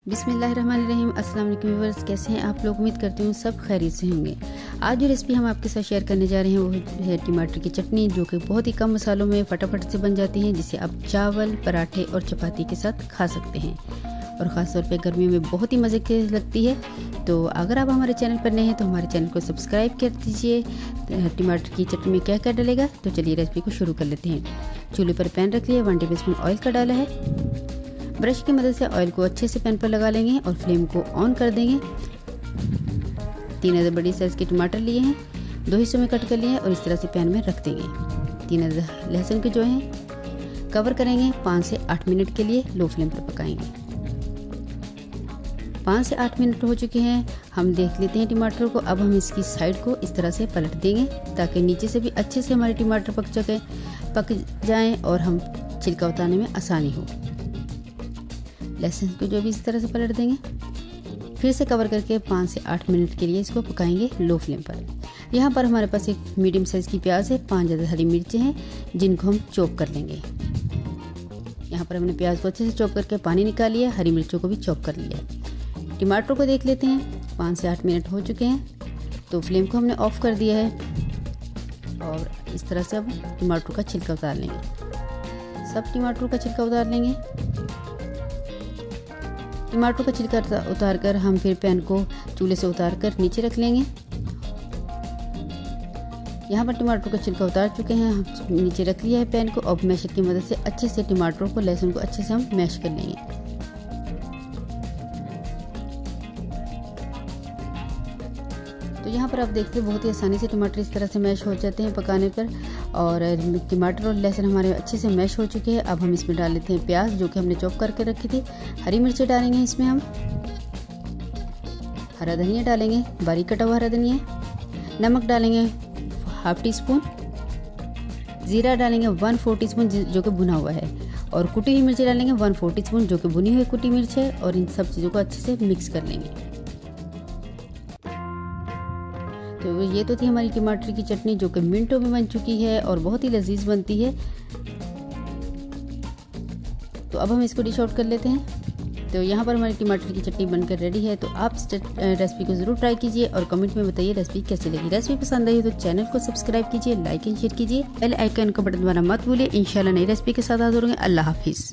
बिस्मिल्लाहिर्रहमानिर्रहीम। अस्सलाम वालेकुम व्यूअर्स, कैसे हैं आप लोग? उम्मीद करती हूँ सब खैरियत से होंगे। आज जो रेसिपी हम आपके साथ शेयर करने जा रहे हैं वो है टमाटर की चटनी, जो कि बहुत ही कम मसालों में फटाफट से बन जाती है, जिसे आप चावल, पराठे और चपाती के साथ खा सकते हैं और ख़ास तौर पे गर्मियों में बहुत ही मज़े की लगती है। तो अगर आप हमारे चैनल पर नए हैं तो हमारे चैनल को सब्सक्राइब कर दीजिए। टमाटर की चटनी में क्या क्या डलेगा, तो चलिए रेसिपी को शुरू कर लेते हैं। चूल्हे पर पैन रख लिया, 1 टेबलस्पून ऑयल का डाला है। ब्रश की मदद से ऑयल को अच्छे से पैन पर लगा लेंगे और फ्लेम को ऑन कर देंगे। 3 अदर बड़ी साइज़ के टमाटर लिए हैं, 2 हिस्सों में कट कर लिए हैं और इस तरह से पैन में रख देंगे। 3 अदर लहसुन के जो हैं कवर करेंगे, 5 से 8 मिनट के लिए लो फ्लेम पर पकाएंगे। 5 से 8 मिनट हो चुके हैं, हम देख लेते हैं टमाटर को। अब हम इसकी साइड को इस तरह से पलट देंगे ताकि नीचे से भी अच्छे से हमारे टमाटर पक जाएं और हम छिलका उतारने में आसानी हो। लहसुन को जो भी इस तरह से पलट देंगे, फिर से कवर करके 5 से 8 मिनट के लिए इसको पकाएंगे लो फ्लेम पर। यहाँ पर हमारे पास एक मीडियम साइज़ की प्याज है, 5 अदर हरी मिर्चें हैं जिनको हम चॉप कर लेंगे। यहाँ पर हमने प्याज को अच्छे से चॉप करके पानी निकाल लिया, हरी मिर्चों को भी चॉप कर लिया। टमाटर को देख लेते हैं, 5 से 8 मिनट हो चुके हैं, तो फ्लेम को हमने ऑफ कर दिया है और इस तरह से अब टमाटर का छिलका उतार लेंगे। सब टमाटर का छिलका उतार लेंगे। टमाटर का छिलका उतार कर हम फिर पैन को चूल्हे से उतार कर नीचे रख लेंगे। यहाँ पर टमाटर का छिलका उतार चुके हैं, हम नीचे रख लिया है पैन को। अब मैशर की मदद से अच्छे से टमाटर को, लहसुन को अच्छे से हम मैश कर लेंगे। तो यहाँ पर आप देखते हैं बहुत ही आसानी से टमाटर इस तरह से मैश हो जाते हैं पकाने पर, और टमाटर और लहसुन हमारे अच्छे से मैश हो चुके हैं। अब हम इसमें डाल लेते हैं प्याज, जो कि हमने चॉप करके रखी थी। हरी मिर्चें डालेंगे इसमें हम, हरा धनिया डालेंगे, बारीक कटा हुआ हरा धनिया। नमक डालेंगे 1/2 टीस्पून, जीरा डालेंगे 1/4 टीस्पून जो कि भुना हुआ है, और कुटी हुई मिर्ची डालेंगे 1/4 टीस्पून जो कि भुनी हुई कुटी मिर्च है। और इन सब चीज़ों को अच्छे से मिक्स कर लेंगे। तो ये तो थी हमारी टमाटर की चटनी, जो कि मिनटों में बन चुकी है और बहुत ही लजीज बनती है। तो अब हम इसको डिश आउट कर लेते हैं। तो यहाँ पर हमारी टमाटर की चटनी बनकर रेडी है। तो आप इस रेसिपी को ज़रूर ट्राई कीजिए और कमेंट में बताइए रेसिपी कैसी लगी। रेसिपी पसंद आई तो चैनल को सब्सक्राइब कीजिए, लाइक एंड शेयर कीजिए, बेल आइकन का बटन दबाना मत भूलिए। इंशाल्लाह नई रेसिपी के साथ हाजिर होंगे। अल्लाह हाफिज़।